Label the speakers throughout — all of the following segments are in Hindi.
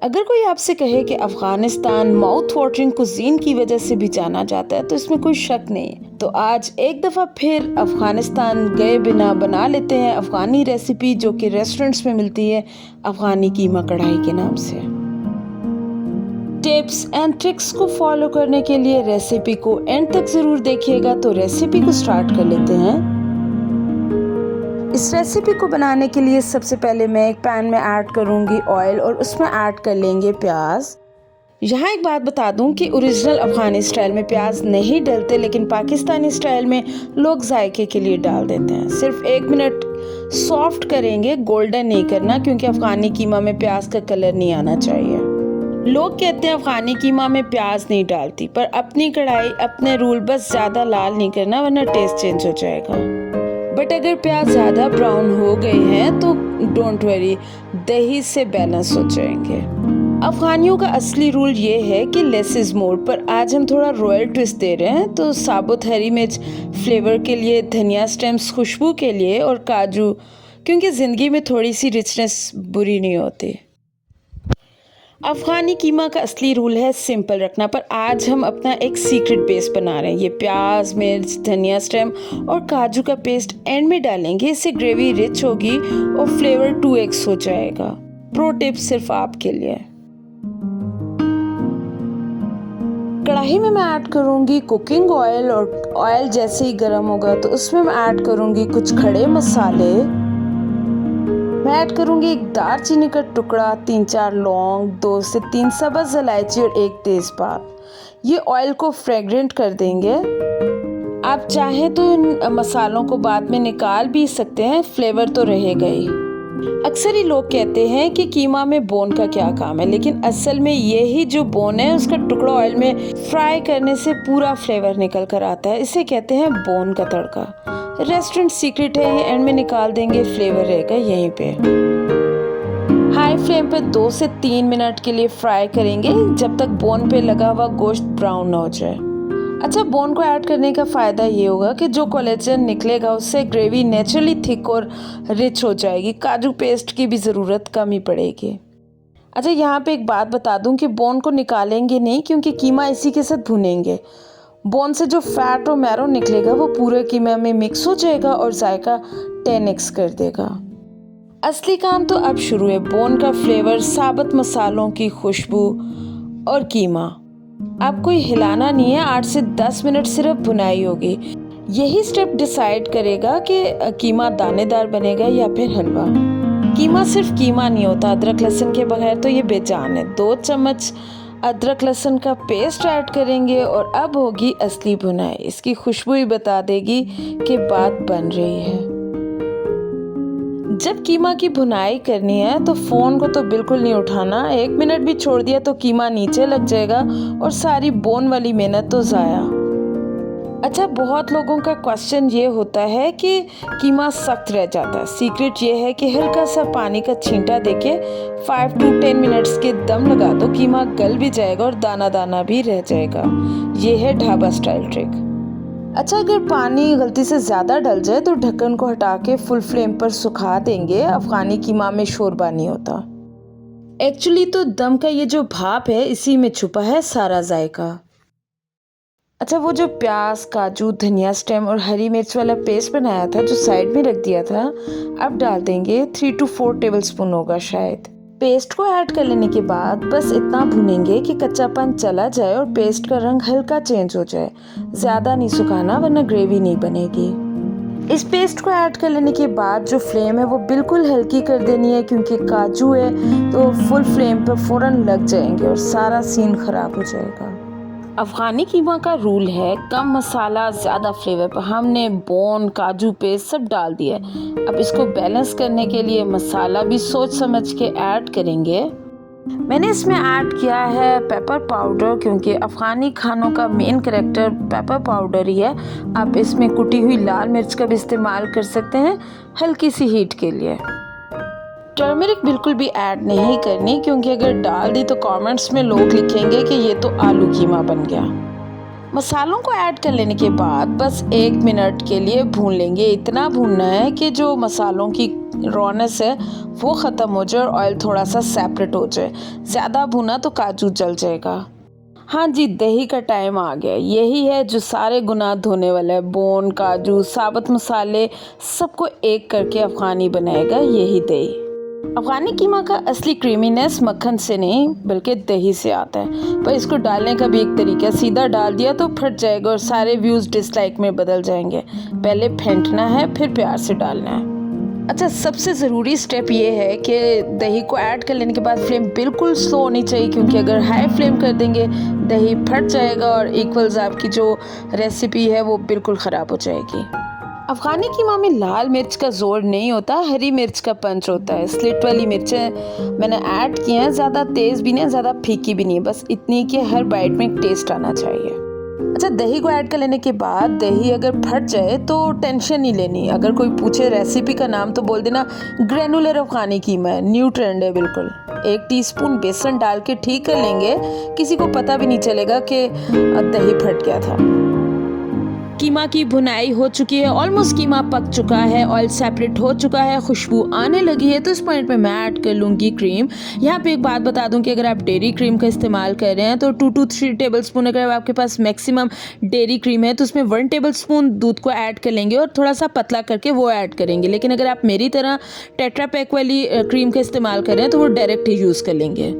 Speaker 1: अगर कोई आपसे कहे कि अफगानिस्तान माउथ वाटरिंग कुजीन की वजह से भी जाना जाता है तो इसमें कोई शक नहीं है। तो आज एक दफ़ा फिर अफगानिस्तान गए बिना बना लेते हैं अफगानी रेसिपी जो कि रेस्टोरेंट्स में मिलती है अफगानी कीमा कढ़ाई के नाम से। टिप्स एंड ट्रिक्स को फॉलो करने के लिए रेसिपी को एंड तक ज़रूर देखिएगा। तो रेसिपी को स्टार्ट कर लेते हैं। इस रेसिपी को बनाने के लिए सबसे पहले मैं एक पैन में ऐड करूंगी ऑयल और उसमें ऐड कर लेंगे प्याज। यहाँ एक बात बता दूं कि ओरिजिनल अफगानी स्टाइल में प्याज नहीं डलते, लेकिन पाकिस्तानी स्टाइल में लोग जायके के लिए डाल देते हैं। सिर्फ 1 मिनट सॉफ्ट करेंगे, गोल्डन नहीं करना, क्योंकि अफगानी कीमा में प्याज का कलर नहीं आना चाहिए। लोग कहते हैं अफगानी कीमा में प्याज नहीं डालती, पर अपनी कढ़ाई अपने रूल, बस ज़्यादा लाल नहीं करना वरना टेस्ट चेंज हो जाएगा। बट अगर प्याज ज़्यादा ब्राउन हो गए हैं तो डोंट वरी, दही से बैलेंस हो जाएंगे। अफगानियों का असली रूल ये है कि लेस इज़ मोर, पर आज हम थोड़ा रॉयल ट्विस्ट दे रहे हैं। तो साबुत हरी मिर्च फ्लेवर के लिए, धनिया स्टेम्स खुशबू के लिए और काजू, क्योंकि ज़िंदगी में थोड़ी सी रिचनेस बुरी नहीं होती। अफगानी कीमा का असली रूल है सिंपल रखना, पर आज हम अपना एक सीक्रेट बेस बना रहे हैं। ये प्याज, मिर्च, धनिया स्टेम और काजू का पेस्ट एंड में डालेंगे। इससे ग्रेवी रिच होगी और फ्लेवर 2x हो जाएगा। प्रो टिप सिर्फ आपके लिए। कढ़ाई में मैं ऐड करूंगी कुकिंग ऑयल, और ऑयल जैसे ही गर्म होगा तो उसमें मैं ऐड करूंगी कुछ खड़े मसाले। मैं ऐड करूंगी एक दालचीनी का टुकड़ा, 3-4 लौंग, 2 से 3 सब्ज़ इलायची और 1 तेज़पात। ये ऑयल को फ्रेग्रेंट कर देंगे। आप चाहें तो इन मसालों को बाद में निकाल भी सकते हैं, फ्लेवर तो रहेगा ही। अक्सर ही लोग कहते हैं कि कीमा में बोन का क्या काम है, लेकिन असल में यही जो बोन है उसका टुकड़ा ऑयल में फ्राई करने से पूरा फ्लेवर निकल कर आता है। इसे कहते हैं बोन का तड़का। रेस्टोरेंट सीक्रेट है, ये एंड में निकाल देंगे, फ्लेवर रहेगा यहीं पे। हाई फ्लेम पे 2 से 3 मिनट के लिए फ्राई करेंगे, जब तक बोन पे लगा हुआ गोश्त ब्राउन ना हो जाए। अच्छा, बोन को ऐड करने का फ़ायदा ये होगा कि जो कोलेजन निकलेगा उससे ग्रेवी नेचुरली थिक और रिच हो जाएगी। काजू पेस्ट की भी ज़रूरत कम ही पड़ेगी। अच्छा, यहाँ पे एक बात बता दूँ कि बोन को निकालेंगे नहीं, क्योंकि कीमा इसी के साथ भुनेंगे। बोन से जो फैट और मैरो निकलेगा वो पूरे कीमा में मिक्स हो जाएगा और जायका 10x कर देगा। असली काम तो अब शुरू है। बोन का फ्लेवर, साबुत मसालों की खुशबू और कीमा। आपको हिलाना नहीं है। 8 से 10 मिनट सिर्फ भुनाई होगी। यही स्टेप डिसाइड करेगा कि कीमा दानेदार बनेगा या फिर हलवा। कीमा सिर्फ कीमा नहीं होता, अदरक लहसुन के बगैर तो ये बेजान है। 2 चम्मच अदरक लहसुन का पेस्ट ऐड करेंगे और अब होगी असली भुनाई। इसकी खुशबू ही बता देगी कि बात बन रही है। जब कीमा की भुनाई करनी है तो फ़ोन को तो बिल्कुल नहीं उठाना। 1 मिनट भी छोड़ दिया तो कीमा नीचे लग जाएगा और सारी बोन वाली मेहनत तो ज़ाया। अच्छा, बहुत लोगों का क्वेश्चन ये होता है कि कीमा सख्त रह जाता है। सीक्रेट ये है कि हल्का सा पानी का छींटा देके 5 to 10 मिनट्स के दम लगा दो, कीमा गल भी जाएगा और दाना दाना भी रह जाएगा। ये है ढाबा स्टाइल ट्रिक। अच्छा, अगर पानी गलती से ज़्यादा डल जाए तो ढक्कन को हटा के फुल फ्लेम पर सुखा देंगे। अफगानी कीमा में शोरबा नहीं होता। एक्चुअली तो दम का ये जो भाप है, इसी में छुपा है सारा जायका। अच्छा, वो जो प्याज, काजू, धनिया स्टेम और हरी मिर्च वाला पेस्ट बनाया था जो साइड में रख दिया था, अब डाल देंगे। 3 to 4 टेबलस्पून होगा शायद। पेस्ट को ऐड कर लेने के बाद बस इतना भुनेंगे कि कच्चापन चला जाए और पेस्ट का रंग हल्का चेंज हो जाए। ज़्यादा नहीं सुखाना वरना ग्रेवी नहीं बनेगी। इस पेस्ट को ऐड कर लेने के बाद जो फ्लेम है वो बिल्कुल हल्की कर देनी है, क्योंकि काजू है तो फुल फ्लेम पर फ़ौरन लग जाएंगे और सारा सीन ख़राब हो जाएगा। अफगानी कीमा का रूल है कम मसाला ज़्यादा फ्लेवर, पर हमने बोन, काजू पेस्ट सब डाल दिया है। अब इसको बैलेंस करने के लिए मसाला भी सोच समझ के ऐड करेंगे। मैंने इसमें ऐड किया है पेपर पाउडर, क्योंकि अफगानी खानों का मेन कैरेक्टर पेपर पाउडर ही है। आप इसमें कुटी हुई लाल मिर्च का भी इस्तेमाल कर सकते हैं हल्की सी हीट के लिए। टर्मरिक बिल्कुल भी ऐड नहीं करनी, क्योंकि अगर डाल दी तो कमेंट्स में लोग लिखेंगे कि ये तो आलू कीमा बन गया। मसालों को ऐड कर लेने के बाद बस 1 मिनट के लिए भून लेंगे। इतना भूनना है कि जो मसालों की रॉनेस है वो ख़त्म हो जाए और ऑयल थोड़ा सा सेपरेट हो जाए। ज़्यादा भुना तो काजू जल जाएगा। हाँ जी, दही का टाइम आ गया। यही है जो सारे गुनाह धोने वाला है। बोन, काजू, साबुत मसाले सबको एक करके अफ़गानी बनाएगा यही दही। अफ़गानी कीमा का असली क्रीमीनेस मक्खन से नहीं बल्कि दही से आता है। पर इसको डालने का भी एक तरीका है। सीधा डाल दिया तो फट जाएगा और सारे व्यूज़ डिसलाइक में बदल जाएंगे। पहले फेंटना है फिर प्यार से डालना है। अच्छा, सबसे ज़रूरी स्टेप ये है कि दही को ऐड कर लेने के बाद फ्लेम बिल्कुल स्लो होनी चाहिए, क्योंकि अगर हाई फ्लेम कर देंगे दही फट जाएगा और इक्वल्स आपकी जो रेसिपी है वो बिल्कुल ख़राब हो जाएगी। अफ़गानी कीमा में लाल मिर्च का जोर नहीं होता, हरी मिर्च का पंच होता है। स्लिट वाली मिर्चें मैंने ऐड की हैं, ज़्यादा तेज़ भी नहीं, ज़्यादा फीकी भी नहीं, बस इतनी कि हर बाइट में एक टेस्ट आना चाहिए। अच्छा, दही को ऐड कर लेने के बाद दही अगर फट जाए तो टेंशन नहीं लेनी। अगर कोई पूछे रेसिपी का नाम तो बोल देना ग्रेनुलर अफ़गानी कीमा है, न्यू ट्रेंड है बिल्कुल। 1 टीस्पून बेसन डाल के ठीक कर लेंगे, किसी को पता भी नहीं चलेगा कि दही फट गया था। कीमा की भुनाई हो चुकी है, ऑलमोस्ट कीमा पक चुका है, ऑयल सेपरेट हो चुका है, खुशबू आने लगी है। तो इस पॉइंट पे मैं ऐड कर लूँगी क्रीम। यहाँ पे एक बात बता दूँ कि अगर आप डेयरी क्रीम का इस्तेमाल कर रहे हैं तो 2 to 3 टेबलस्पून, अगर आपके पास मैक्सिमम डेयरी क्रीम है तो उसमें 1 टेबलस्पून दूध को ऐड कर लेंगे और थोड़ा सा पतला करके वो ऐड करेंगे। लेकिन अगर आप मेरी तरह टेट्रा पैक वाली क्रीम का इस्तेमाल कर रहे हैं तो वो डायरेक्ट ही यूज़ कर लेंगे।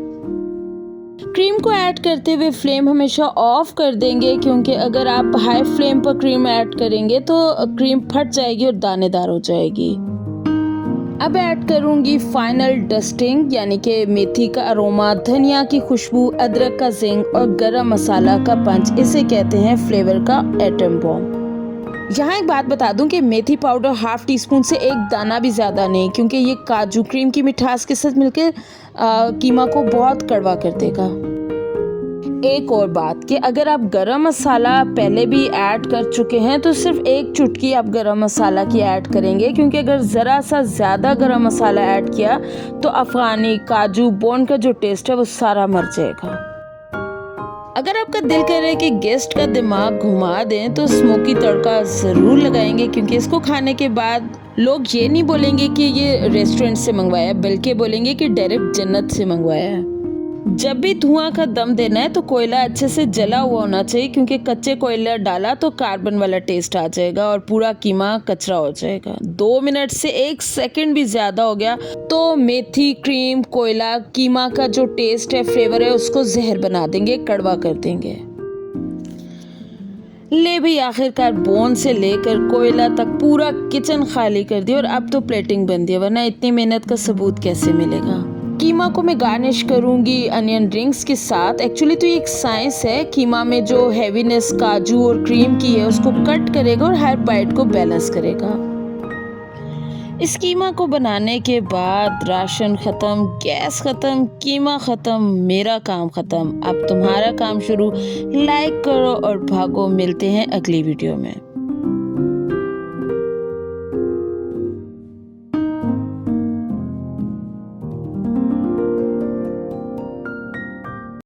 Speaker 1: क्रीम को ऐड करते हुए फ्लेम हमेशा ऑफ कर देंगे, क्योंकि अगर आप हाई फ्लेम पर क्रीम ऐड करेंगे तो क्रीम फट जाएगी और दानेदार हो जाएगी। अब ऐड करूंगी फाइनल डस्टिंग, यानी कि मेथी का अरोमा, धनिया की खुशबू, अदरक का जिंक और गरम मसाला का पंच। इसे कहते हैं फ्लेवर का एटम बॉम्ब। यहाँ एक बात बता दूं कि मेथी पाउडर 1/2 टीस्पून से एक दाना भी ज़्यादा नहीं, क्योंकि ये काजू क्रीम की मिठास के साथ मिलकर कीमा को बहुत कड़वा कर देगा। एक और बात कि अगर आप गरम मसाला पहले भी ऐड कर चुके हैं तो सिर्फ 1 चुटकी आप गरम मसाला की ऐड करेंगे, क्योंकि अगर ज़रा सा ज़्यादा गरम मसाला ऐड किया तो अफ़गानी काजू बोन का जो टेस्ट है वो सारा मर जाएगा। अगर आपका दिल कर रहा है कि गेस्ट का दिमाग घुमा दें तो स्मोकी तड़का ज़रूर लगाएंगे, क्योंकि इसको खाने के बाद लोग ये नहीं बोलेंगे कि ये रेस्टोरेंट से मंगवाया है, बल्कि बोलेंगे कि डायरेक्ट जन्नत से मंगवाया है। जब भी धुआं का दम देना है तो कोयला अच्छे से जला हुआ होना चाहिए, क्योंकि कच्चे कोयला डाला तो कार्बन वाला टेस्ट आ जाएगा और पूरा कीमा कचरा हो जाएगा। 2 मिनट से 1 सेकंड भी ज़्यादा हो गया तो मेथी, क्रीम, कोयला, कीमा का जो टेस्ट है, फ्लेवर है, उसको जहर बना देंगे, कड़वा कर देंगे। ले भी आखिरकार बोन से लेकर कोयला तक पूरा किचन खाली कर दिया और अब तो प्लेटिंग बन दिया, वरना इतनी मेहनत का सबूत कैसे मिलेगा। कीमा को मैं गार्निश करूंगी अनियन रिंग्स के साथ। एक्चुअली तो ये एक साइंस है, कीमा में जो हैवीनेस काजू और क्रीम की है उसको कट करेगा और हर बाइट को बैलेंस करेगा। इस कीमा को बनाने के बाद राशन ख़त्म, गैस ख़त्म, कीमा ख़त्म, मेरा काम ख़त्म। अब तुम्हारा काम शुरू। लाइक करो और भागो, मिलते हैं अगली वीडियो में।